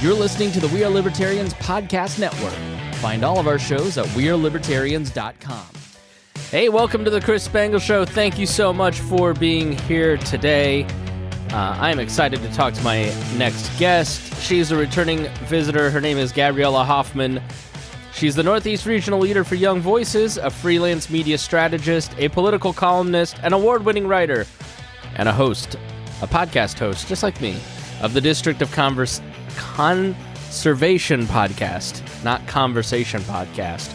You're listening to the We Are Libertarians podcast network. Find all of our shows at wearelibertarians.com. Hey, welcome to the Chris Spangle Show. Thank you so much for being here today. I am excited to talk to my next guest. She's a returning visitor. Her name is Gabriella Hoffman. She's the Northeast Regional Leader for Young Voices, a freelance media strategist, a political columnist, an award-winning writer, and a podcast host, just like me, of the District of Conservation podcast, not Conversation podcast.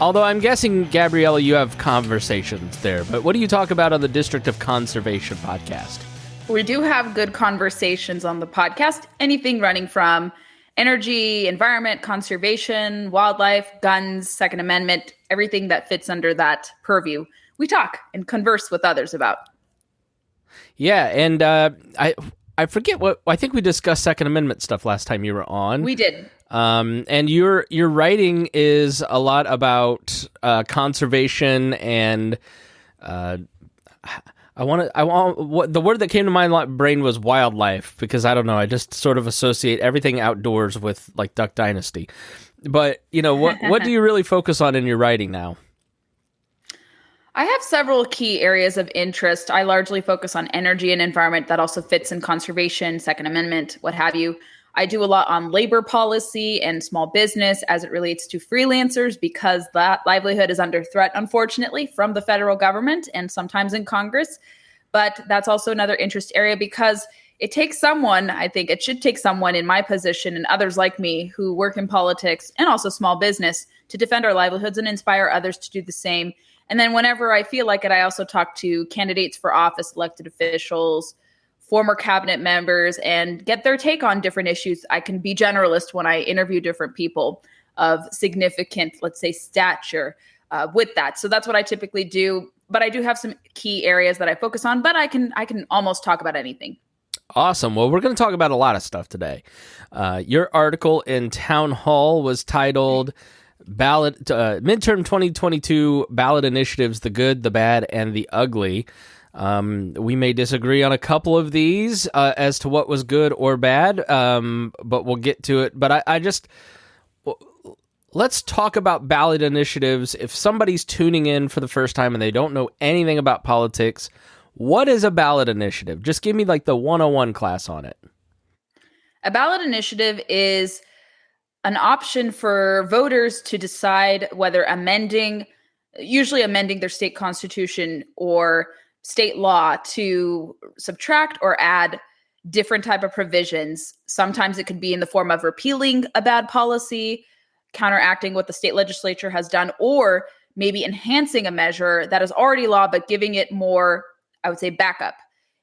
Although I'm guessing, Gabriella, you have conversations there, but what do you talk about on the District of Conservation podcast? We do have good conversations on the podcast, anything running from energy, environment, conservation, wildlife, guns, Second Amendment, everything that fits under that purview. We talk and converse with others about. Yeah, and I forget I think we discussed Second Amendment stuff last time you were on. We did. And your writing is a lot about conservation and the word that came to my brain was wildlife, because I don't know, I just sort of associate everything outdoors with like Duck Dynasty. But what do you really focus on in your writing now? I have several key areas of interest. I largely focus on energy and environment. That also fits in conservation, Second Amendment, what have you. I do a lot on labor policy and small business as it relates to freelancers, because that livelihood is under threat, unfortunately, from the federal government and sometimes in Congress. But that's also another interest area, because it takes someone, I think it should take someone in my position and others like me who work in politics and also small business to defend our livelihoods and inspire others to do the same. And then whenever I feel like it, I also talk to candidates for office, elected officials, former cabinet members, and get their take on different issues. I can be generalist when I interview different people of significant, let's say, stature with that. So that's what I typically do. But I do have some key areas that I focus on, but I can almost talk about anything. Awesome. Well, we're going to talk about a lot of stuff today. Your article in Town Hall was titled Ballot Midterm 2022 Ballot Initiatives, the Good, the Bad, and the Ugly. We may disagree on a couple of these as to what was good or bad, but we'll get to it. But let's talk about ballot initiatives. If somebody's tuning in for the first time and they don't know anything about politics, what is a ballot initiative? Just give me like the 101 class on it. A ballot initiative is an option for voters to decide whether usually amending their state constitution or state law to subtract or add different type of provisions. Sometimes it could be in the form of repealing a bad policy, counteracting what the state legislature has done, or maybe enhancing a measure that is already law, but giving it more, I would say, backup.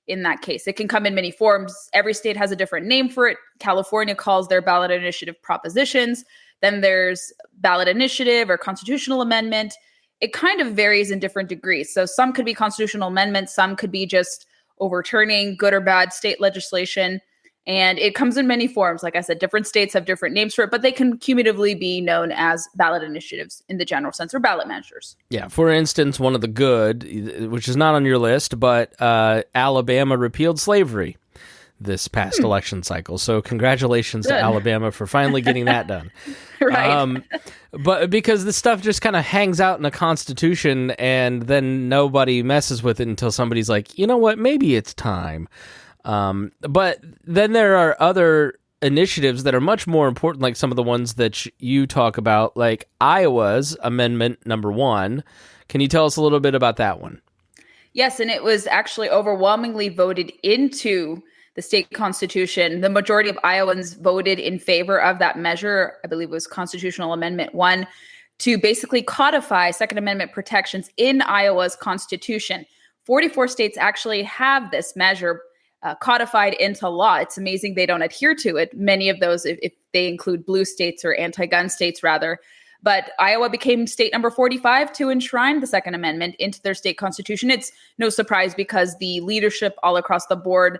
In that case, it can come in many forms. Every state has a different name for it. California calls their ballot initiative propositions. Then there's ballot initiative or constitutional amendment. It kind of varies in different degrees. So some could be constitutional amendments. Some could be just overturning good or bad state legislation. And it comes in many forms. Like I said, different states have different names for it, but they can cumulatively be known as ballot initiatives in the general sense, or ballot measures. Yeah. For instance, one of the good, which is not on your list, but Alabama repealed slavery this past election cycle. So congratulations to Alabama for finally getting that done. Right. But because this stuff just kind of hangs out in the Constitution and then nobody messes with it until somebody's like, you know what, maybe it's time. But then there are other initiatives that are much more important, like some of the ones that you talk about, like Iowa's Amendment number 1. Can you tell us a little bit about that one? Yes, and it was actually overwhelmingly voted into the state constitution. The majority of Iowans voted in favor of that measure. I believe it was Constitutional Amendment 1, to basically codify Second Amendment protections in Iowa's constitution. 44 states actually have this measure codified into law. It's amazing they don't adhere to it. Many of those, if they include blue states or anti-gun states rather. But Iowa became state number 45 to enshrine the Second Amendment into their state constitution. It's no surprise, because the leadership all across the board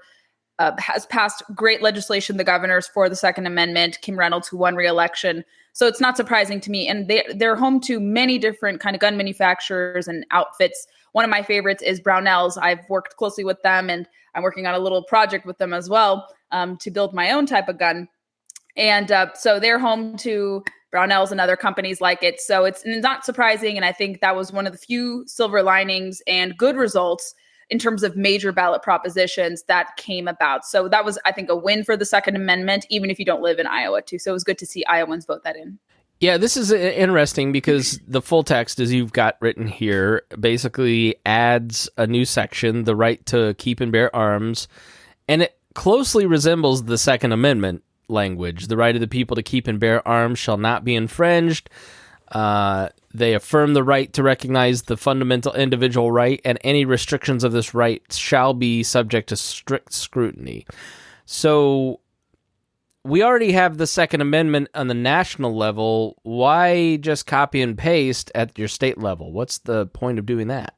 has passed great legislation, the governors, for the Second Amendment. Kim Reynolds, who won re-election. So it's not surprising to me. And they're home to many different kind of gun manufacturers and outfits. One of my favorites is Brownells. I've worked closely with them, and I'm working on a little project with them as well. to build my own type of gun. And so they're home to Brownells and other companies like it. So it's not surprising. And I think that was one of the few silver linings and good results in terms of major ballot propositions that came about. So that was, I think, a win for the Second Amendment, even if you don't live in Iowa too. So it was good to see Iowans vote that in. Yeah, this is interesting because the full text, as you've got written here, basically adds a new section, the right to keep and bear arms, and it closely resembles the Second Amendment language. The right of the people to keep and bear arms shall not be infringed. They affirm the right to recognize the fundamental individual right, and any restrictions of this right shall be subject to strict scrutiny. So we already have the Second Amendment on the national level. Why just copy and paste at your state level? What's the point of doing that?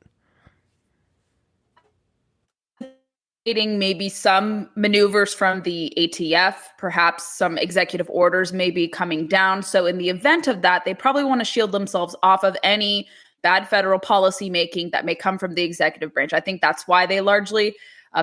Maybe some maneuvers from the ATF, perhaps some executive orders may be coming down. So in the event of that, they probably want to shield themselves off of any bad federal policy making that may come from the executive branch. I think that's why they largely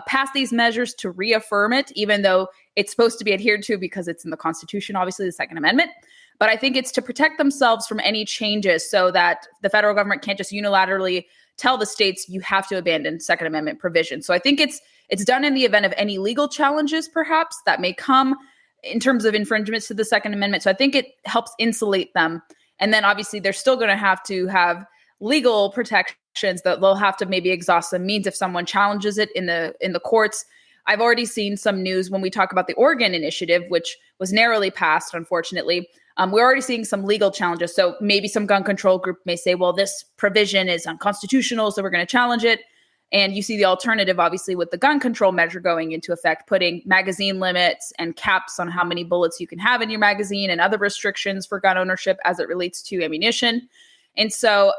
pass these measures, to reaffirm it, even though it's supposed to be adhered to because it's in the Constitution, obviously the Second Amendment. But I think it's to protect themselves from any changes so that the federal government can't just unilaterally tell the states you have to abandon Second Amendment provisions. So I think it's done in the event of any legal challenges, perhaps, that may come in terms of infringements to the Second Amendment. So I think it helps insulate them. And then obviously they're still going to have legal protections that they'll have to maybe exhaust some means if someone challenges it in the courts. I've already seen some news when we talk about the Oregon initiative, which was narrowly passed, unfortunately. We're already seeing some legal challenges. So maybe some gun control group may say, well, this provision is unconstitutional, so we're going to challenge it. And you see the alternative, obviously, with the gun control measure going into effect, putting magazine limits and caps on how many bullets you can have in your magazine and other restrictions for gun ownership as it relates to ammunition. And so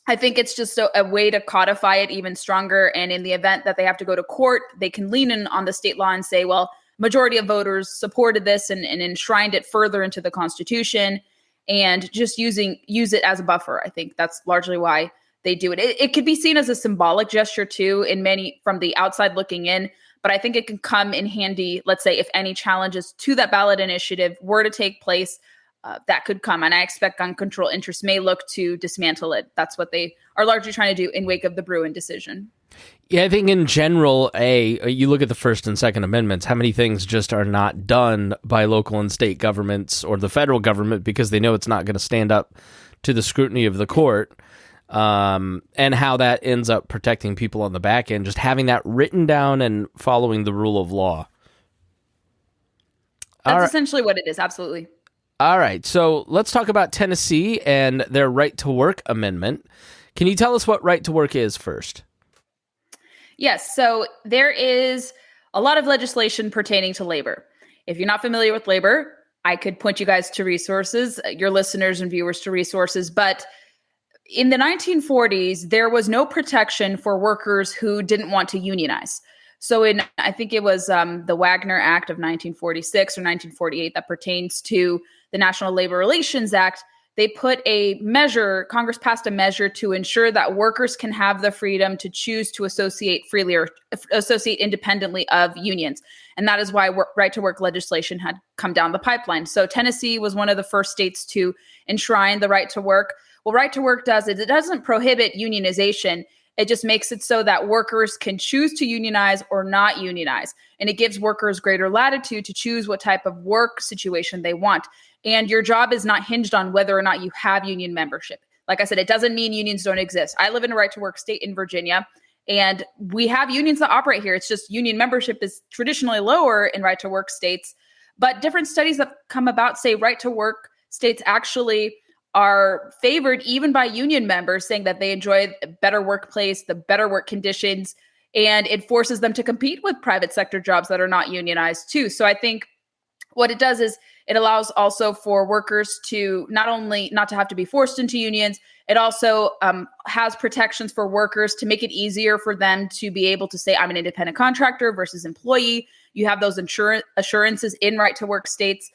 I think it's just a way to codify it even stronger. And in the event that they have to go to court, they can lean in on the state law and say, well, majority of voters supported this and enshrined it further into the Constitution, and just use it as a buffer. I think that's largely why they do it. It could be seen as a symbolic gesture too, in many from the outside looking in, but I think it can come in handy. Let's say if any challenges to that ballot initiative were to take place, that could come. And I expect gun control interests may look to dismantle it. That's what they are largely trying to do in wake of the Bruen decision. Yeah, I think in general, you look at the First and Second Amendments, how many things just are not done by local and state governments or the federal government because they know it's not going to stand up to the scrutiny of the court, and how that ends up protecting people on the back end, just having that written down and following the rule of law. That's essentially what it is, absolutely. All right, so let's talk about Tennessee and their right to work amendment. Can you tell us what right to work is first? Yes, so there is a lot of legislation pertaining to labor. If you're not familiar with labor, I could point you guys to resources, your listeners and viewers to resources. But in the 1940s, there was no protection for workers who didn't want to unionize. So I think it was the Wagner Act of 1946 or 1948 that pertains to the National Labor Relations Act. They put a measure, Congress passed a measure to ensure that workers can have the freedom to choose to associate freely or associate independently of unions. And that is why right to work legislation had come down the pipeline. So Tennessee was one of the first states to enshrine the right to work. Well, right to work does it doesn't prohibit unionization. It just makes it so that workers can choose to unionize or not unionize. And it gives workers greater latitude to choose what type of work situation they want. And your job is not hinged on whether or not you have union membership. Like I said, it doesn't mean unions don't exist. I live in a right to work state in Virginia, and we have unions that operate here. It's just union membership is traditionally lower in right to work states. But different studies that come about say right to work states actually are favored even by union members, saying that they enjoy a better workplace, the better work conditions, and it forces them to compete with private sector jobs that are not unionized too. So I think what it does is it allows also for workers to not only not to have to be forced into unions, it also has protections for workers to make it easier for them to be able to say, I'm an independent contractor versus employee. You have those assurances in right to work states.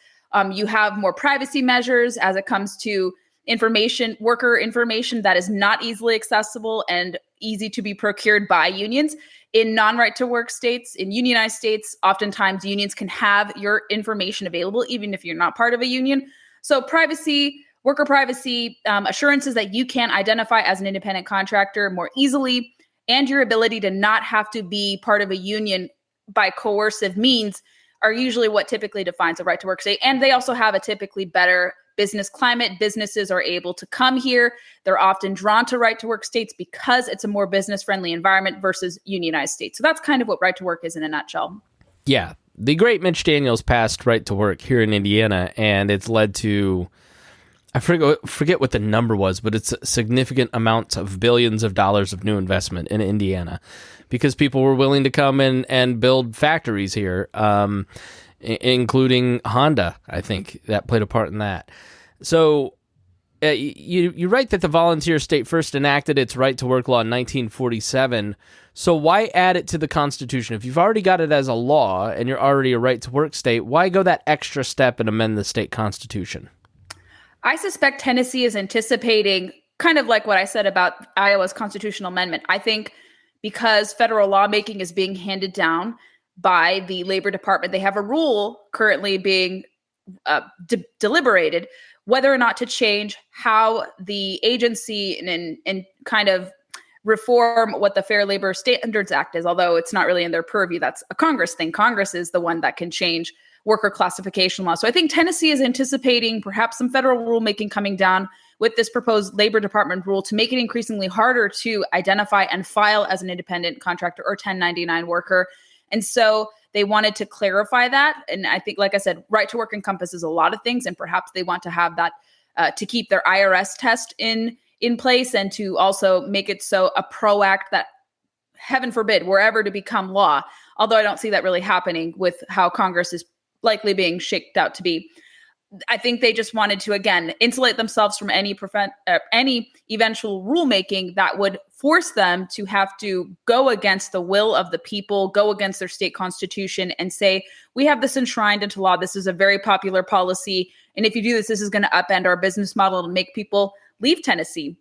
You have more privacy measures as it comes to information, worker information that is not easily accessible and easy to be procured by unions. In non-right to work states, in unionized states, oftentimes unions can have your information available, even if you're not part of a union. So privacy, worker privacy, assurances that you can identify as an independent contractor more easily, and your ability to not have to be part of a union by coercive means are usually what typically defines a right to work state. And they also have a typically better business climate. Businesses are able to come here. They're often drawn to right to work states because it's a more business friendly environment versus unionized states. So that's kind of what right to work is in a nutshell. Yeah. The great Mitch Daniels passed right to work here in Indiana, and it's led to, I forget what the number was, but it's significant amounts of billions of dollars of new investment in Indiana because people were willing to come in and build factories here, including Honda, I think, that played a part in that. So you write that the volunteer state first enacted its right to work law in 1947. So why add it to the Constitution? If you've already got it as a law and you're already a right to work state, why go that extra step and amend the state constitution? I suspect Tennessee is anticipating kind of like what I said about Iowa's constitutional amendment. I think because federal lawmaking is being handed down by the Labor Department, they have a rule currently being deliberated whether or not to change how the agency and kind of reform what the Fair Labor Standards Act is, although it's not really in their purview. That's a Congress thing. Congress is the one that can change worker classification law. So I think Tennessee is anticipating perhaps some federal rulemaking coming down with this proposed Labor Department rule to make it increasingly harder to identify and file as an independent contractor or 1099 worker. And so they wanted to clarify that. And I think, like I said, right to work encompasses a lot of things, and perhaps they want to have that to keep their IRS test in place and to also make it so a PRO Act that, heaven forbid, were ever to become law. Although I don't see that really happening with how Congress is likely being shaked out to be. I think they just wanted to, again, insulate themselves from any eventual rulemaking that would force them to have to go against the will of the people, go against their state constitution and say, we have this enshrined into law. This is a very popular policy. And if you do this, this is going to upend our business model and make people leave Tennessee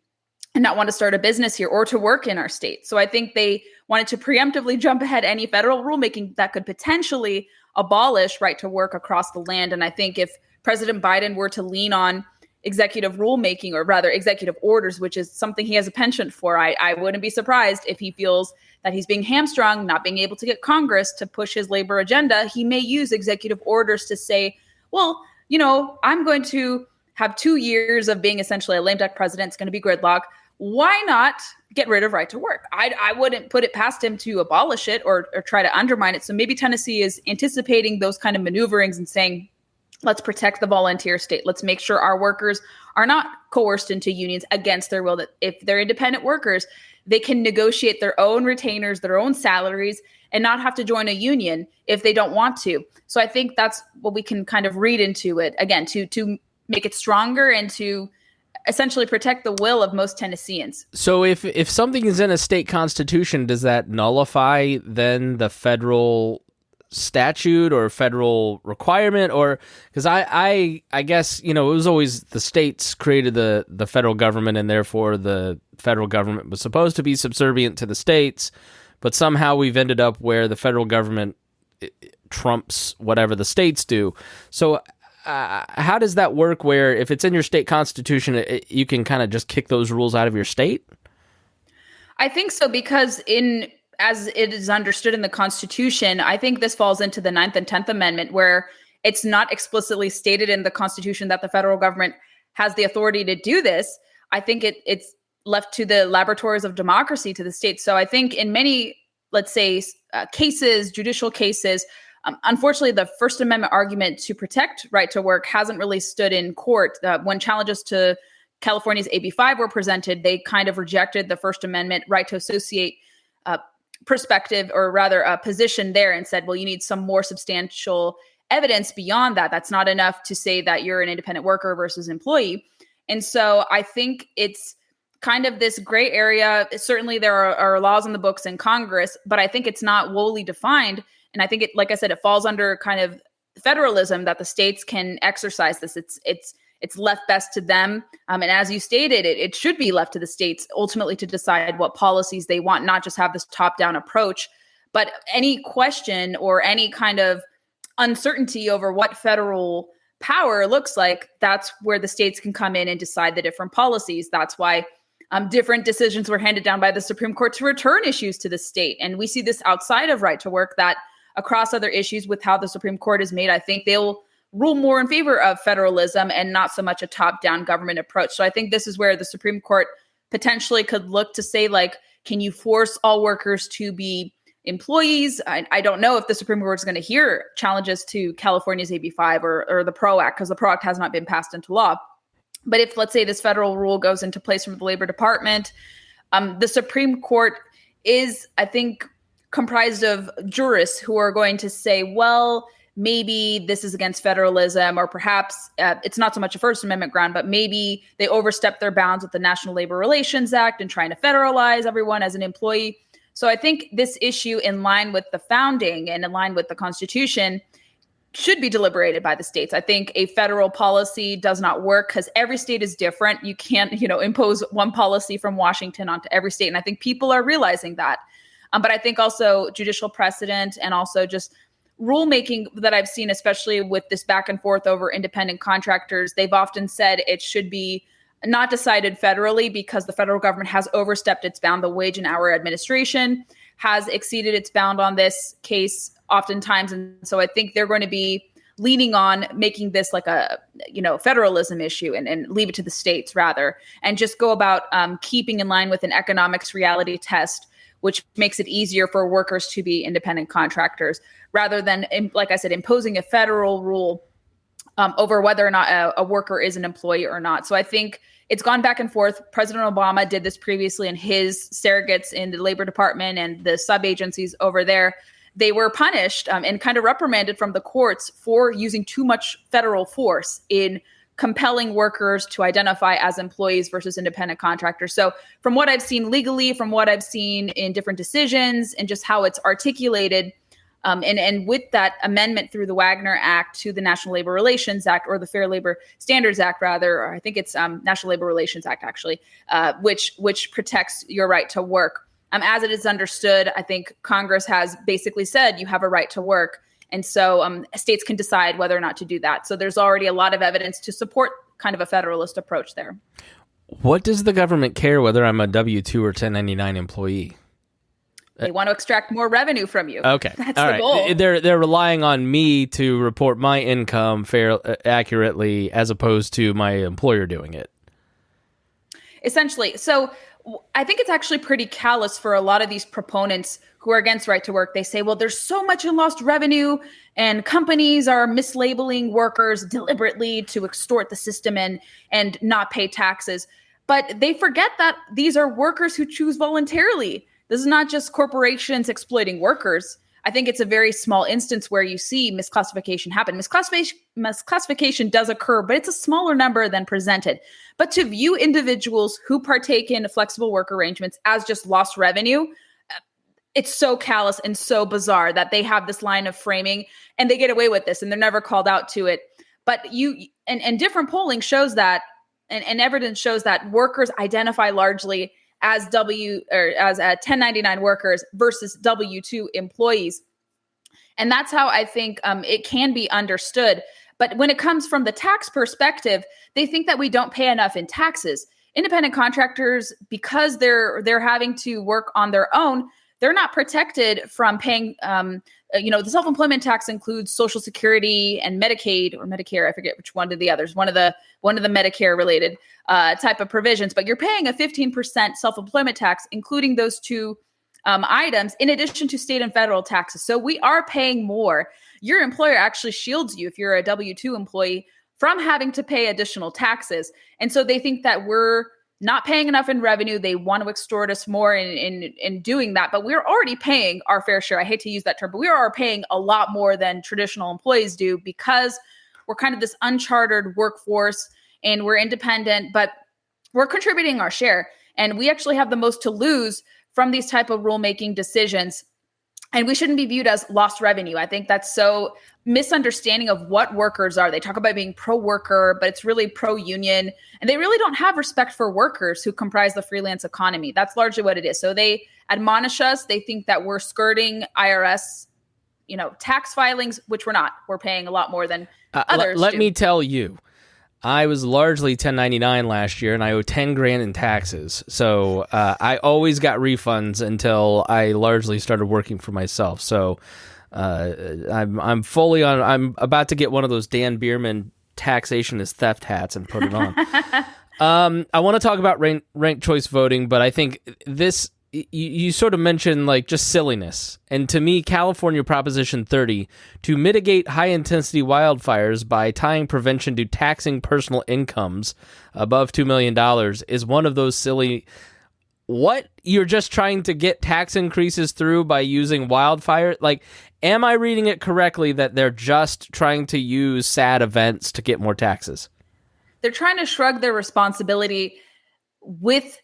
and not want to start a business here or to work in our state. So I think they wanted to preemptively jump ahead any federal rulemaking that could potentially abolish right to work across the land. And I think if President Biden were to lean on executive rulemaking, or rather executive orders, which is something he has a penchant for, I wouldn't be surprised if he feels that he's being hamstrung, not being able to get Congress to push his labor agenda. He may use executive orders to say, well, you know, I'm going to have 2 years of being essentially a lame duck president. It's going to be gridlock. Why not get rid of right to work? I wouldn't put it past him to abolish it or try to undermine it. So maybe Tennessee is anticipating those kind of maneuverings and saying, let's protect the volunteer state. Let's make sure our workers are not coerced into unions against their will, that if they're independent workers, they can negotiate their own retainers, their own salaries, and not have to join a union if they don't want to. So I think that's what we can kind of read into it, again, to make it stronger and to essentially protect the will of most Tennesseans. So if something is in a state constitution, does that nullify then the federal statute or federal requirement? Or because I guess, you know, it was always the states created the federal government, and therefore the federal government was supposed to be subservient to the states, but somehow we've ended up where the federal government trumps whatever the states do. So how does that work, where if it's in your state constitution, you can kind of just kick those rules out of your state? I think so, because as it is understood in the Constitution, I think this falls into the 9th and 10th Amendment, where it's not explicitly stated in the Constitution that the federal government has the authority to do this. I think it's left to the laboratories of democracy, to the states. So I think in many, let's say, cases, judicial cases, unfortunately, the First Amendment argument to protect right to work hasn't really stood in court. When challenges to California's AB 5 were presented, they kind of rejected the First Amendment right to associate perspective, or rather a position there, and said, well, you need some more substantial evidence beyond that. That's not enough to say that you're an independent worker versus employee. And so I think it's kind of this gray area. Certainly there are laws in the books in Congress, but I think it's not wholly defined. And I think it, like I said, it falls under kind of federalism, that the states can exercise this. It's it's left best to them. And as you stated, it should be left to the states ultimately to decide what policies they want, not just have this top-down approach. But any question or any kind of uncertainty over what federal power looks like, that's where the states can come in and decide the different policies. That's why different decisions were handed down by the Supreme Court to return issues to the state. And we see this outside of right to work, that across other issues with how the Supreme Court is made, I think they'll rule more in favor of federalism and not so much a top-down government approach. So I think this is where the Supreme Court potentially could look to say, like, can you force all workers to be employees? I don't know if the Supreme Court is going to hear challenges to California's AB5 or the PRO Act, because the PRO Act has not been passed into law. But if, let's say, this federal rule goes into place from the Labor Department, the Supreme Court is, I think, comprised of jurists who are going to say, well, maybe this is against federalism, or perhaps it's not so much a First Amendment ground, but maybe they overstepped their bounds with the National Labor Relations Act and trying to federalize everyone as an employee. So I think this issue, in line with the founding and in line with the Constitution, should be deliberated by the states. I think a federal policy does not work because every state is different. You can't, impose one policy from Washington onto every state. And I think people are realizing that. But I think also judicial precedent and also just rulemaking that I've seen, especially with this back and forth over independent contractors, they've often said it should be not decided federally because the federal government has overstepped its bound. The Wage and Hour Administration has exceeded its bound on this case oftentimes. And so I think they're going to be leaning on making this like a, federalism issue and leave it to the states rather, and just go about keeping in line with an economics reality test, which makes it easier for workers to be independent contractors rather than, like I said, imposing a federal rule over whether or not a worker is an employee or not. So I think it's gone back and forth. President Obama did this previously, and his surrogates in the Labor Department and the sub-agencies over there, they were punished and kind of reprimanded from the courts for using too much federal force in compelling workers to identify as employees versus independent contractors. So from what I've seen legally, from what I've seen in different decisions and just how it's articulated, and with that amendment through the Wagner Act to the National Labor Relations Act, or the Fair Labor Standards Act, rather, or I think it's National Labor Relations Act, actually, which protects your right to work. As it is understood, I think Congress has basically said you have a right to work. And so states can decide whether or not to do that. So there's already a lot of evidence to support kind of a federalist approach there. What does the government care whether I'm a W-2 or 1099 employee? They want to extract more revenue from you. Okay. That's all the right. goal. They're relying on me to report my income accurately as opposed to my employer doing it. Essentially. So I think it's actually pretty callous for a lot of these proponents who are against right to work. They say, well, there's so much in lost revenue and companies are mislabeling workers deliberately to extort the system and not pay taxes. But they forget that these are workers who choose voluntarily. This is not just corporations exploiting workers. I think it's a very small instance where you see misclassification happen. Misclassification does occur, but it's a smaller number than presented. But to view individuals who partake in flexible work arrangements as just lost revenue, it's so callous and so bizarre that they have this line of framing and they get away with this and they're never called out to it. But and different polling shows that, and evidence shows that workers identify largely as 1099 workers versus W-2 employees. And that's how I think it can be understood. But when it comes from the tax perspective, they think that we don't pay enough in taxes. Independent contractors, because they're having to work on their own, they're not protected from paying, the self-employment tax includes Social Security and Medicaid or Medicare. I forget which one of the others, one of the Medicare related type of provisions, but you're paying a 15% self-employment tax, including those two items, in addition to state and federal taxes. So we are paying more. Your employer actually shields you, if you're a W-2 employee, from having to pay additional taxes. And so they think that we're not paying enough in revenue. They want to extort us more in doing that, but we're already paying our fair share. I hate to use that term, but we are paying a lot more than traditional employees do because we're kind of this unchartered workforce and we're independent, but we're contributing our share. And we actually have the most to lose from these type of rulemaking decisions. And we shouldn't be viewed as lost revenue. I think that's so misunderstanding of what workers are. They talk about being pro-worker, but it's really pro-union. And they really don't have respect for workers who comprise the freelance economy. That's largely what it is. So they admonish us. They think that we're skirting IRS, tax filings, which we're not. We're paying a lot more than others Let do. me tell you, I was largely 1099 last year, and I owe 10 grand in taxes. So I always got refunds until I largely started working for myself. So I'm fully on. I'm about to get one of those Dan Bierman taxation is theft hats and put it on. I want to talk about ranked choice voting, but I think this. You sort of mentioned like just silliness. And to me, California Proposition 30, to mitigate high-intensity wildfires by tying prevention to taxing personal incomes above $2 million is one of those silly, what? You're just trying to get tax increases through by using wildfire? Like, am I reading it correctly that they're just trying to use sad events to get more taxes? They're trying to shrug their responsibility with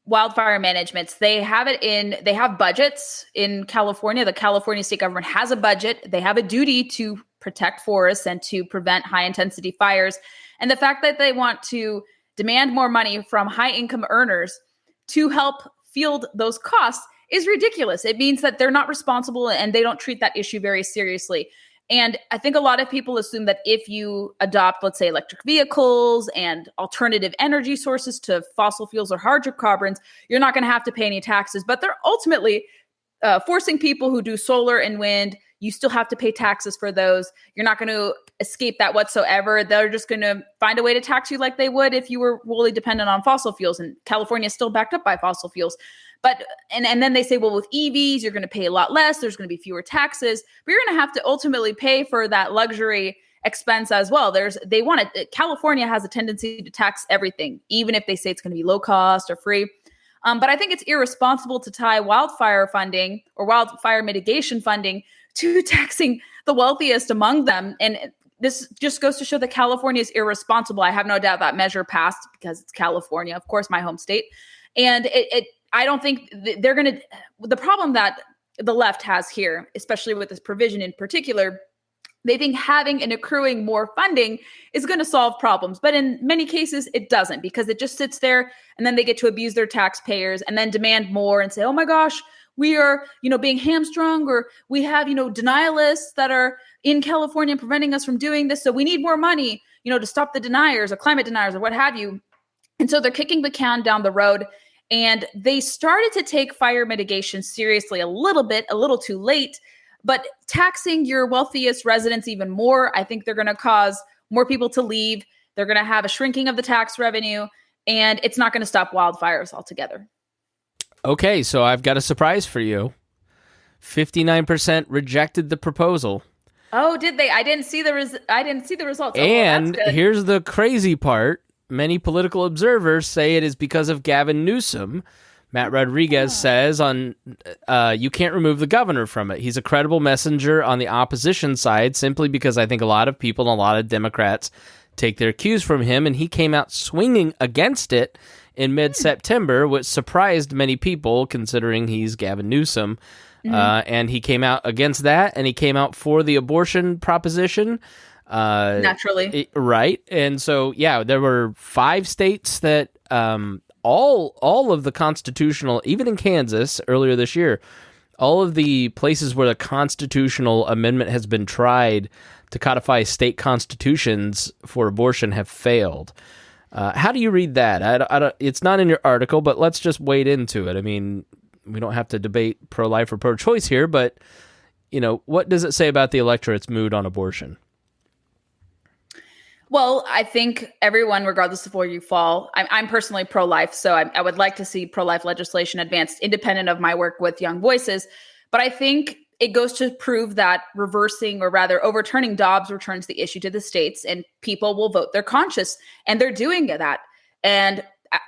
wildfire management. They have budgets in California. The California state government has a budget. They have a duty to protect forests and to prevent high intensity fires. And the fact that they want to demand more money from high income earners to help field those costs is ridiculous. It means that they're not responsible and they don't treat that issue very seriously. And I think a lot of people assume that if you adopt, let's say, electric vehicles and alternative energy sources to fossil fuels or hydrocarbons, you're not going to have to pay any taxes. But they're ultimately forcing people who do solar and wind. You still have to pay taxes for those. You're not going to escape that whatsoever. They're just going to find a way to tax you like they would if you were wholly dependent on fossil fuels. And California is still backed up by fossil fuels. But and then they say, well, with EVs, you're going to pay a lot less. There's going to be fewer taxes, but you're going to have to ultimately pay for that luxury expense as well. California has a tendency to tax everything, even if they say it's going to be low cost or free. But I think it's irresponsible to tie wildfire funding or wildfire mitigation funding to taxing the wealthiest among them. And this just goes to show that California is irresponsible. I have no doubt that measure passed because it's California, of course, my home state. And I don't think they're going to, the problem that the left has here, especially with this provision in particular, they think having and accruing more funding is going to solve problems. But in many cases, it doesn't, because it just sits there and then they get to abuse their taxpayers and then demand more and say, oh my gosh, we are, being hamstrung, or we have, denialists that are in California preventing us from doing this. So we need more money, to stop the deniers or climate deniers or what have you. And so they're kicking the can down the road. And they started to take fire mitigation seriously a little too late, but taxing your wealthiest residents even more, I think they're going to cause more people to leave. They're going to have a shrinking of the tax revenue, and it's not going to stop wildfires altogether. Okay, so I've got a surprise for you. 59% rejected the proposal. Oh, did they? I didn't see the results. And here's the crazy part. Many political observers say it is because of Gavin Newsom. Matt Rodriguez says you can't remove the governor from it. He's a credible messenger on the opposition side, simply because I think a lot of people and a lot of Democrats take their cues from him, and he came out swinging against it in mid-September, which surprised many people considering he's Gavin Newsom. And he came out against that, and he came out for the abortion proposition. Naturally. Right. And so, there were 5 states that all of the constitutional, even in Kansas earlier this year, all of the places where the constitutional amendment has been tried to codify state constitutions for abortion have failed. How do you read that? It's not in your article, but let's just wade into it. I mean, we don't have to debate pro-life or pro-choice here, but, what does it say about the electorate's mood on abortion? Well, I think everyone, regardless of where you fall, I'm personally pro-life, so I would like to see pro-life legislation advanced independent of my work with Young Voices. But I think it goes to prove that reversing, or rather overturning Dobbs, returns the issue to the states, and people will vote their conscience, and they're doing that. And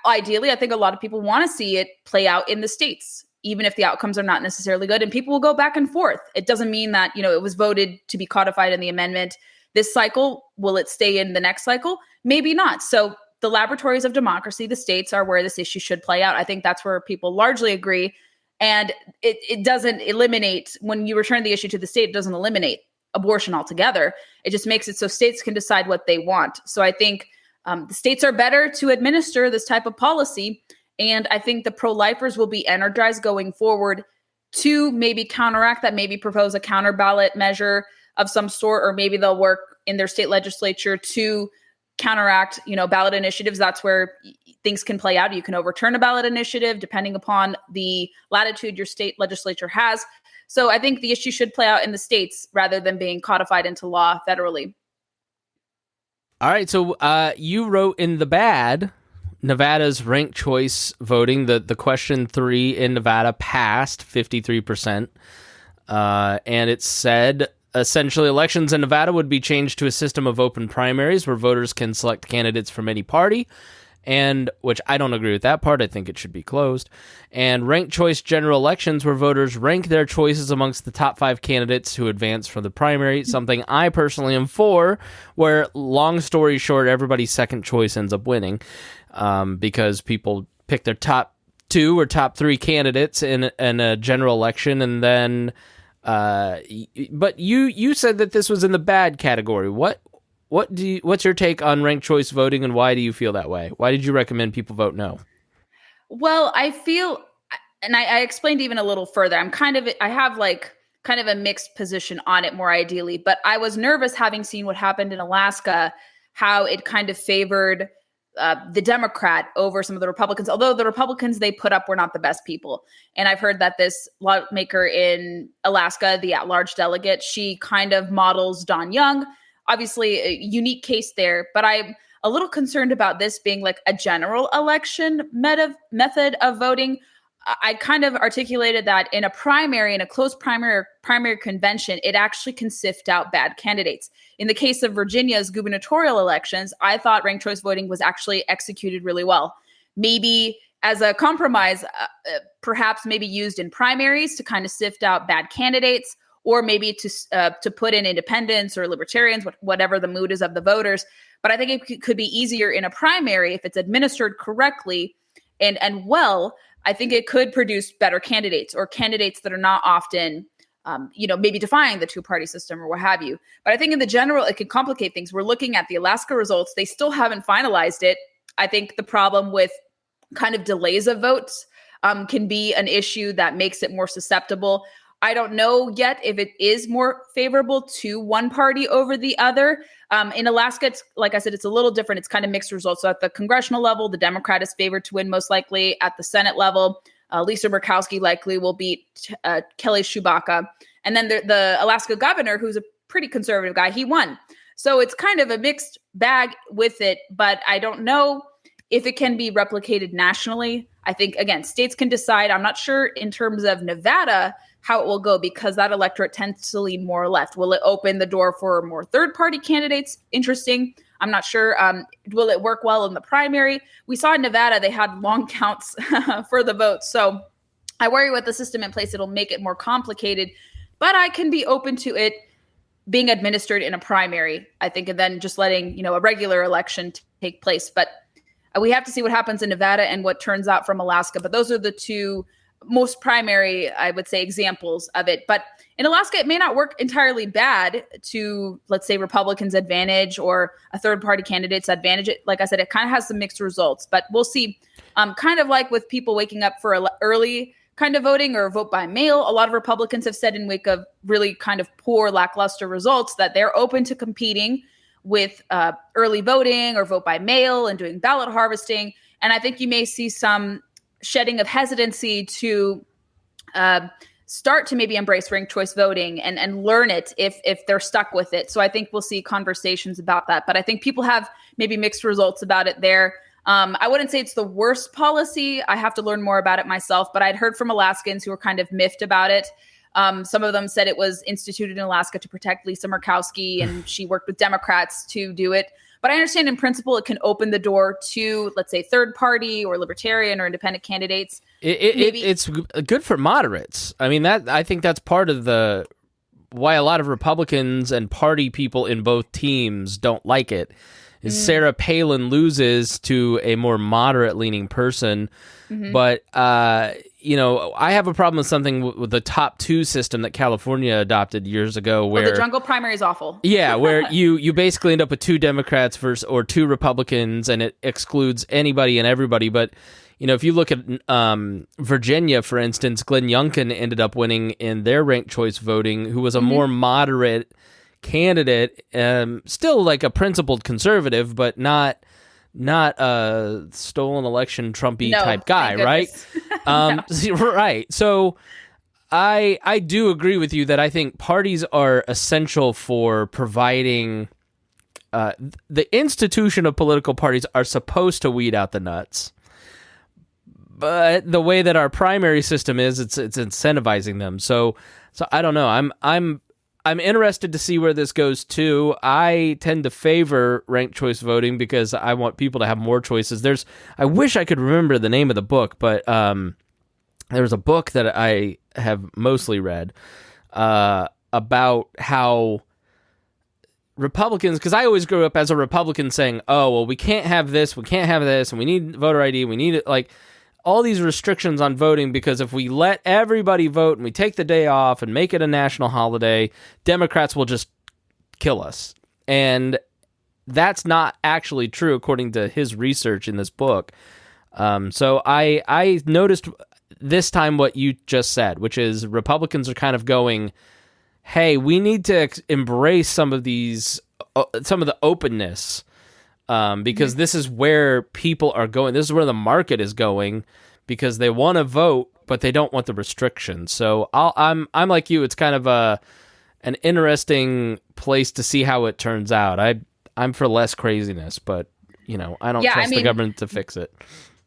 ideally, I think a lot of people want to see it play out in the states, even if the outcomes are not necessarily good, and people will go back and forth. It doesn't mean that, it was voted to be codified in the amendment this cycle. Will it stay in the next cycle? Maybe not. So the laboratories of democracy, the states, are where this issue should play out. I think that's where people largely agree. And it doesn't eliminate, when you return the issue to the state, it doesn't eliminate abortion altogether. It just makes it so states can decide what they want. So I think the states are better to administer this type of policy. And I think the pro-lifers will be energized going forward to maybe counteract that, maybe propose a counter ballot measure of some sort, or maybe they'll work in their state legislature to counteract, ballot initiatives. That's where things can play out. You can overturn a ballot initiative depending upon the latitude your state legislature has. So I think the issue should play out in the states rather than being codified into law federally. All right. So you wrote in the bad, Nevada's ranked choice voting, the question 3 in Nevada passed 53%. And it said, essentially, elections in Nevada would be changed to a system of open primaries where voters can select candidates from any party, and which I don't agree with that part. I think it should be closed. And ranked choice general elections where voters rank their choices amongst the top 5 candidates who advance from the primary, something I personally am for, where, long story short, everybody's second choice ends up winning because people pick their top 2 or top 3 candidates in a general election, and then but you said that this was in the bad category. What's your take on ranked choice voting, and why do you feel that way? Why did you recommend people vote no? Well, I feel, and I explained even a little further, I have kind of a mixed position on it more ideally, but I was nervous having seen what happened in Alaska, how it kind of favored the Democrat over some of the Republicans, although the Republicans they put up were not the best people. And I've heard that this lawmaker in Alaska, the at-large delegate, she kind of models Don Young. Obviously, a unique case there, but I'm a little concerned about this being like a general election method of voting. I kind of articulated that in a primary, in a closed primary convention, it actually can sift out bad candidates. In the case of Virginia's gubernatorial elections, I thought ranked choice voting was actually executed really well. Maybe as a compromise, perhaps maybe used in primaries to kind of sift out bad candidates, or maybe to put in independents or libertarians, whatever the mood is of the voters. But I think it could be easier in a primary if it's administered correctly and well. I think it could produce better candidates, or candidates that are not often, maybe defying the two-party system or what have you. But I think in the general, it could complicate things. We're looking at the Alaska results. They still haven't finalized it. I think the problem with kind of delays of votes can be an issue that makes it more susceptible. I don't know yet if it is more favorable to one party over the other. In Alaska, it's, like I said, it's a little different. It's kind of mixed results. So at the congressional level, the Democrat is favored to win most likely. At the Senate level, Lisa Murkowski likely will beat Kelly Chewbacca. And then the Alaska governor, who's a pretty conservative guy, he won. So it's kind of a mixed bag with it, but I don't know if it can be replicated nationally. I think, again, states can decide. I'm not sure in terms of Nevada how it will go, because that electorate tends to lean more left. Will it open the door for more third-party candidates? Interesting. I'm not sure. Will it work well in the primary? We saw in Nevada, they had long counts for the votes. So I worry with the system in place, it'll make it more complicated, but I can be open to it being administered in a primary, I think, and then just letting, a regular election take place. But we have to see what happens in Nevada and what turns out from Alaska. But those are the two most primary, I would say, examples of it. But in Alaska, it may not work entirely bad to, let's say, Republicans' advantage or a third-party candidate's advantage. Like I said, it kind of has some mixed results, but we'll see. Kind of like with people waking up for early kind of voting or vote by mail, a lot of Republicans have said in wake of really kind of poor, lackluster results that they're open to competing with early voting or vote by mail and doing ballot harvesting. And I think you may see some shedding of hesitancy to start to maybe embrace ranked choice voting and learn it if they're stuck with it. So I think we'll see conversations about that. But I think people have maybe mixed results about it there. I wouldn't say it's the worst policy. I have to learn more about it myself, but I'd heard from Alaskans who were kind of miffed about it. Some of them said it was instituted in Alaska to protect Lisa Murkowski, and she worked with Democrats to do it. But I understand in principle, it can open the door to, let's say, third party or libertarian or independent candidates. It's good for moderates. I mean, I think that's part of why a lot of Republicans and party people in both teams don't like it. Is Sarah Palin loses to a more moderate leaning person. Mm-hmm. But I have a problem with something with the top two system that California adopted years ago, where the jungle primary is awful. Yeah, where you basically end up with two Democrats or two Republicans, and it excludes anybody and everybody. But if you look at Virginia, for instance, Glenn Youngkin ended up winning in their ranked choice voting, who was a more moderate candidate, still like a principled conservative, but not a stolen election Trumpy type guy, right? Right. So I do agree with you that I think parties are essential for providing. The institution of political parties are supposed to weed out the nuts. But the way that our primary system is, it's incentivizing them. So I don't know. I'm interested to see where this goes too. I tend to favor ranked choice voting because I want people to have more choices. I wish I could remember the name of the book, but there was a book that I have mostly read about how Republicans, because I always grew up as a Republican saying, oh, well, we can't have this, and we need voter ID, we need it, like all these restrictions on voting, because if we let everybody vote and we take the day off and make it a national holiday, Democrats will just kill us. And that's not actually true, according to his research in this book. So I noticed this time what you just said, which is Republicans are kind of going, hey, we need to embrace some of the openness, because this is where people are going. This is where the market is going, because they want to vote, but they don't want the restrictions. So I'm like you. It's kind of an interesting place to see how it turns out. I'm for less craziness, but I don't trust the government to fix it.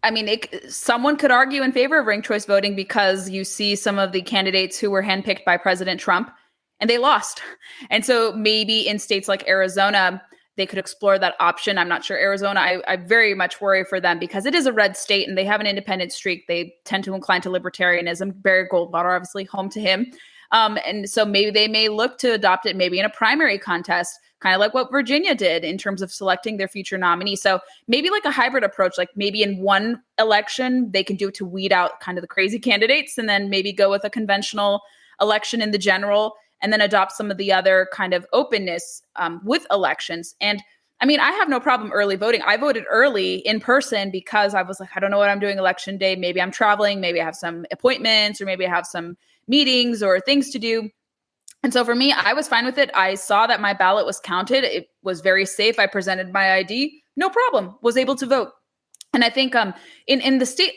I mean, someone could argue in favor of ranked choice voting because you see some of the candidates who were handpicked by President Trump and they lost. And so maybe in states like Arizona, they could explore that option. I'm not sure Arizona. I very much worry for them because it is a red state and they have an independent streak. They tend to incline to libertarianism. Barry Goldwater, obviously home to him. And so maybe they may look to adopt it maybe in a primary contest, kind of like what Virginia did in terms of selecting their future nominee. So maybe like a hybrid approach, like maybe in one election, they can do it to weed out kind of the crazy candidates and then maybe go with a conventional election in the general and then adopt some of the other kind of openness with elections. And I mean, I have no problem early voting. I voted early in person because I was like, I don't know what I'm doing election day. Maybe I'm traveling. Maybe I have some appointments or maybe I have some meetings or things to do. And so for me, I was fine with it. I saw that my ballot was counted. It was very safe. I presented my ID. No problem. Was able to vote. And I think in the state,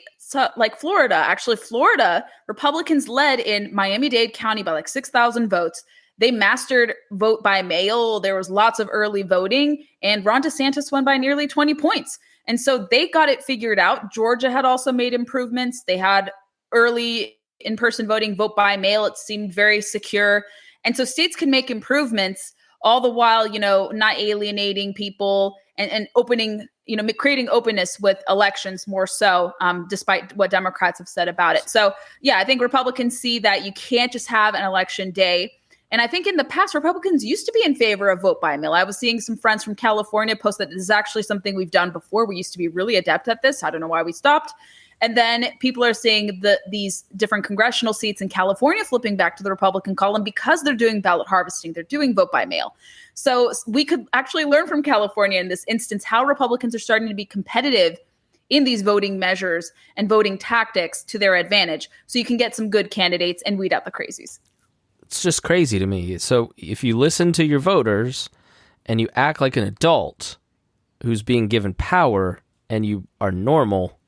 like Florida, Republicans led in Miami-Dade County by like 6,000 votes. They mastered vote by mail. There was lots of early voting, and Ron DeSantis won by nearly 20 points. And so they got it figured out. Georgia had also made improvements. They had early in-person voting, vote by mail. It seemed very secure. And so states can make improvements all the while, not alienating people and opening, creating openness with elections more so, despite what Democrats have said about it. So, yeah, I think Republicans see that you can't just have an election day. And I think in the past, Republicans used to be in favor of vote by mail. I was seeing some friends from California post that this is actually something we've done before. We used to be really adept at this. I don't know why we stopped. And then people are seeing these different congressional seats in California flipping back to the Republican column because they're doing ballot harvesting. They're doing vote by mail. So we could actually learn from California in this instance how Republicans are starting to be competitive in these voting measures and voting tactics to their advantage. So you can get some good candidates and weed out the crazies. It's just crazy to me. So if you listen to your voters and you act like an adult who's being given power and you are normal,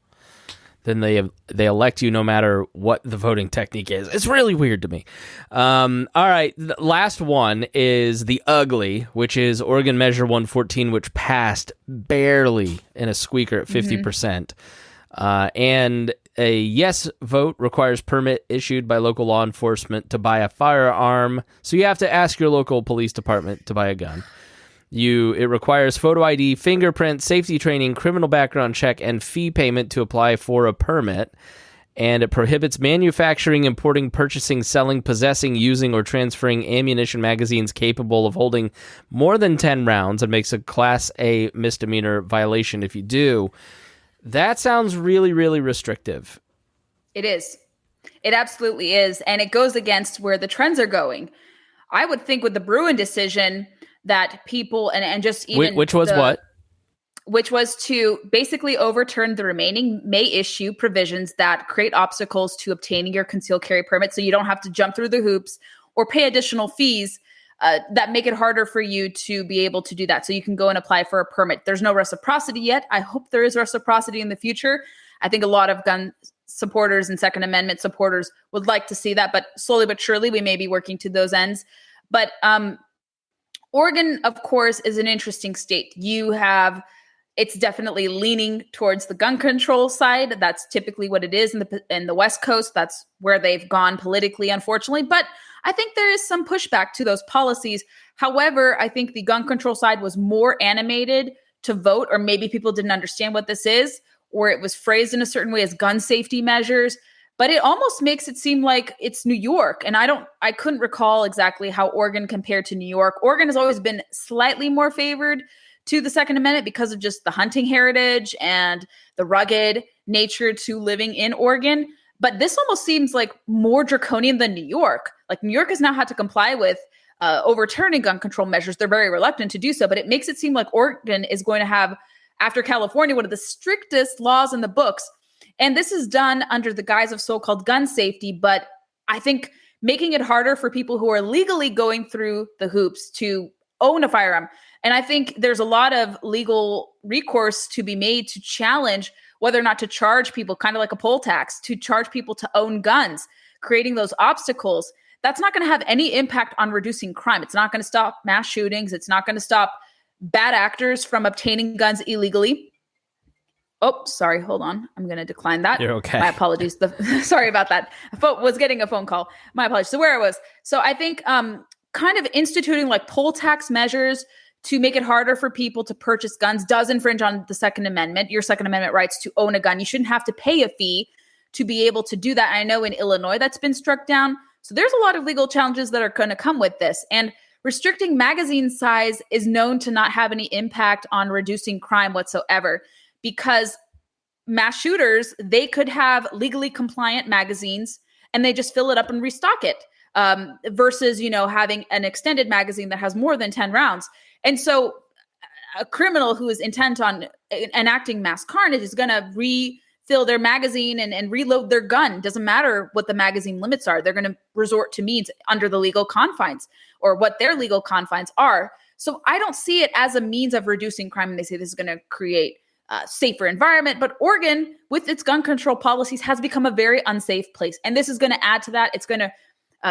then they elect you no matter what the voting technique is. It's really weird to me. All right, the last one is the ugly, which is Oregon Measure 114, which passed barely in a squeaker at 50%. And a yes vote requires permit issued by local law enforcement to buy a firearm. So you have to ask your local police department to buy a gun. It requires photo ID, fingerprint, safety training, criminal background check, and fee payment to apply for a permit. And it prohibits manufacturing, importing, purchasing, selling, possessing, using, or transferring ammunition magazines capable of holding more than 10 rounds and makes a Class A misdemeanor violation if you do. That sounds really, really restrictive. It is. It absolutely is. And it goes against where the trends are going. I would think with the Bruin decision that people and just even which was what? Which was to basically overturn the remaining may issue provisions that create obstacles to obtaining your concealed carry permit, so you don't have to jump through the hoops or pay additional fees that make it harder for you to be able to do that. So you can go and apply for a permit. There's no reciprocity yet. I hope there is reciprocity in the future. I think a lot of gun supporters and Second Amendment supporters would like to see that, but slowly but surely we may be working to those ends. But Oregon, of course, is an interesting state. It's definitely leaning towards the gun control side. That's typically what it is in the West Coast. That's where they've gone politically, unfortunately. But I think there is some pushback to those policies. However, I think the gun control side was more animated to vote, or maybe people didn't understand what this is, or it was phrased in a certain way as gun safety measures. But it almost makes it seem like it's New York. And I couldn't recall exactly how Oregon compared to New York. Oregon has always been slightly more favored to the Second Amendment because of just the hunting heritage and the rugged nature to living in Oregon. But this almost seems like more draconian than New York. Like New York has now had to comply with overturning gun control measures. They're very reluctant to do so, but it makes it seem like Oregon is going to have, after California, one of the strictest laws in the books. And this is done under the guise of so-called gun safety. But I think making it harder for people who are legally going through the hoops to own a firearm. And I think there's a lot of legal recourse to be made to challenge whether or not to charge people, kind of like a poll tax, to charge people to own guns, creating those obstacles. That's not going to have any impact on reducing crime. It's not going to stop mass shootings. It's not going to stop bad actors from obtaining guns illegally. Oh, sorry. Hold on. I'm going to decline that. You're okay. My apologies. Sorry about that. I was getting a phone call. My apologies. So where I was. So I think kind of instituting like poll tax measures to make it harder for people to purchase guns does infringe on the Second Amendment, your Second Amendment rights to own a gun. You shouldn't have to pay a fee to be able to do that. I know in Illinois that's been struck down. So there's a lot of legal challenges that are going to come with this. And restricting magazine size is known to not have any impact on reducing crime whatsoever, because mass shooters, they could have legally compliant magazines and they just fill it up and restock it. Versus, having an extended magazine that has more than 10 rounds. And so a criminal who is intent on enacting mass carnage is going to refill their magazine and reload their gun. Doesn't matter what the magazine limits are. They're going to resort to means under the legal confines or what their legal confines are. So I don't see it as a means of reducing crime. And they say this is going to create a safer environment. But Oregon, with its gun control policies, has become a very unsafe place. And this is going to add to that. It's going to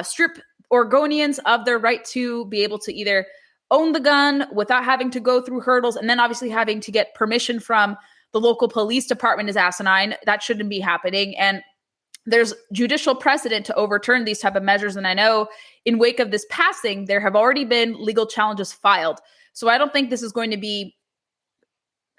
strip Oregonians of their right to be able to either own the gun without having to go through hurdles, and then obviously having to get permission from the local police department is asinine. That shouldn't be happening. And there's judicial precedent to overturn these type of measures. And I know in wake of this passing, there have already been legal challenges filed. So I don't think this is going to be,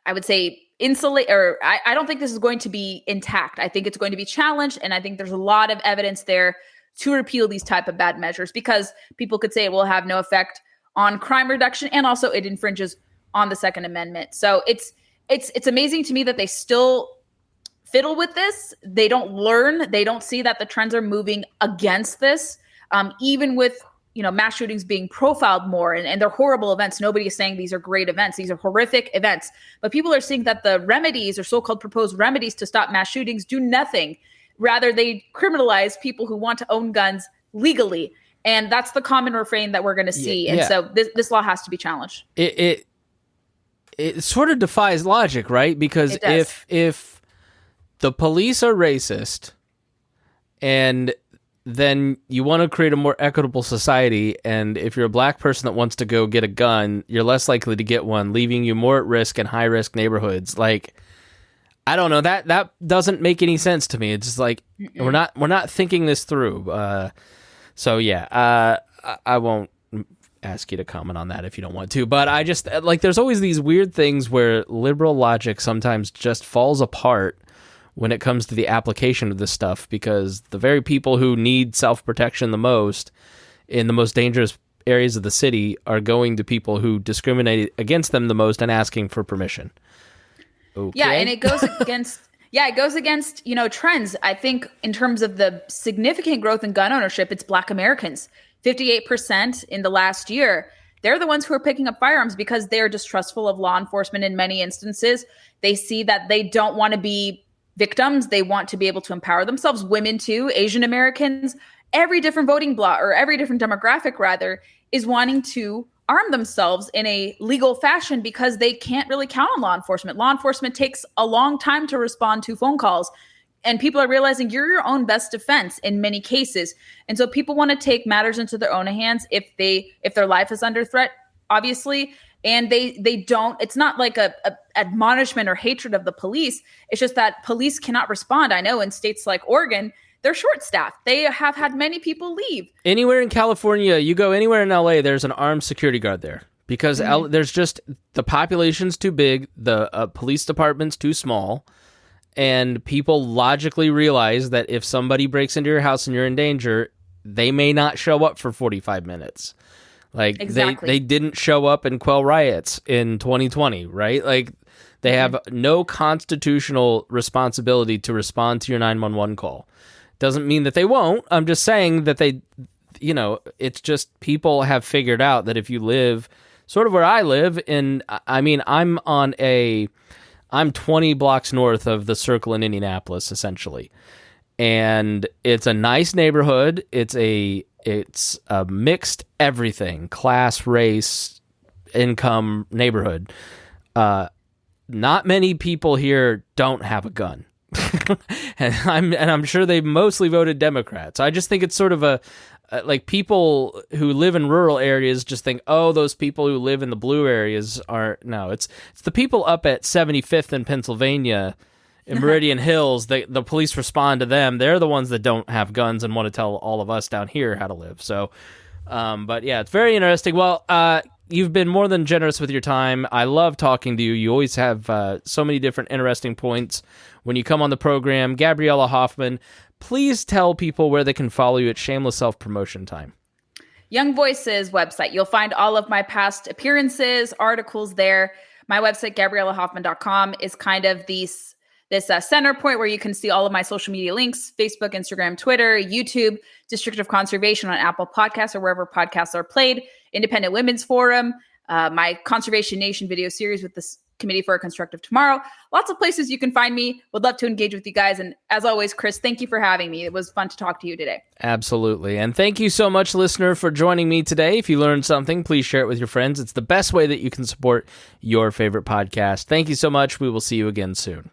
I would say, I don't think this is going to be intact. I think it's going to be challenged. And I think there's a lot of evidence there to repeal these type of bad measures, because people could say it will have no effect on crime reduction, and also it infringes on the Second Amendment. So it's amazing to me that they still fiddle with this. They don't learn. They don't see that the trends are moving against this, even with mass shootings being profiled more, and they're horrible events. Nobody is saying these are great events. These are horrific events. But people are seeing that the remedies, or so-called proposed remedies to stop mass shootings, do nothing. Rather, they criminalize people who want to own guns legally. And that's the common refrain that we're going to see. And so this law has to be challenged. It sort of defies logic, right? Because if the police are racist and then you want to create a more equitable society, and if you're a black person that wants to go get a gun, you're less likely to get one, leaving you more at risk in high-risk neighborhoods. Like, I don't know, that doesn't make any sense to me. It's just like we're not thinking this through. So yeah, I won't ask you to comment on that if you don't want to. But I just there's always these weird things where liberal logic sometimes just falls apart when it comes to the application of this stuff, because the very people who need self-protection the most in the most dangerous areas of the city are going to people who discriminate against them the most and asking for permission. Okay. Yeah, and it goes against Yeah, it goes against, trends. I think in terms of the significant growth in gun ownership, it's Black Americans. 58% in the last year. They're the ones who are picking up firearms because they're distrustful of law enforcement in many instances. They see that they don't want to be victims. They want to be able to empower themselves. Women too, Asian Americans, every different voting bloc, or every different demographic rather, is wanting to arm themselves in a legal fashion because they can't really count on law enforcement. Law enforcement takes a long time to respond to phone calls. And people are realizing you're your own best defense in many cases. And so people want to take matters into their own hands if their life is under threat, obviously. And they don't, it's not like a admonishment or hatred of the police. It's just that police cannot respond. I know in states like Oregon, they're short-staffed. They have had many people leave. Anywhere in California, you go anywhere in LA, there's an armed security guard there because there's just, the population's too big, the police department's too small. And people logically realize that if somebody breaks into your house and you're in danger, they may not show up for 45 minutes. Like exactly. they didn't show up and quell riots in 2020, right? Like they have no constitutional responsibility to respond to your 911 call. Doesn't mean that they won't. I'm just saying that they, it's just people have figured out that if you live sort of where I live I'm 20 blocks north of the Circle in Indianapolis, essentially. And it's a nice neighborhood. It's a mixed everything, class, race, income neighborhood. Not many people here don't have a gun. and I'm sure they mostly voted Democrat. So I just think it's sort of like people who live in rural areas just think, oh, those people who live in the blue areas no, it's the people up at 75th in Pennsylvania in Meridian Hills, the police respond to them. They're the ones that don't have guns and want to tell all of us down here how to live. So, but yeah, it's very interesting. Well, you've been more than generous with your time. I love talking to you. You always have so many different interesting points when you come on the program. Gabriella Hoffman, please tell people where they can follow you at Shameless Self-Promotion Time. Young Voices website. You'll find all of my past appearances, articles there. My website, GabriellaHoffman.com, is kind of this center point where you can see all of my social media links: Facebook, Instagram, Twitter, YouTube, District of Conservation on Apple Podcasts or wherever podcasts are played, Independent Women's Forum, my Conservation Nation video series with this Committee for a Constructive Tomorrow. Lots of places you can find me. Would love to engage with you guys. And as always, Chris, thank you for having me. It was fun to talk to you today. Absolutely. And thank you so much, listener, for joining me today. If you learned something, please share it with your friends. It's the best way that you can support your favorite podcast. Thank you so much. We will see you again soon.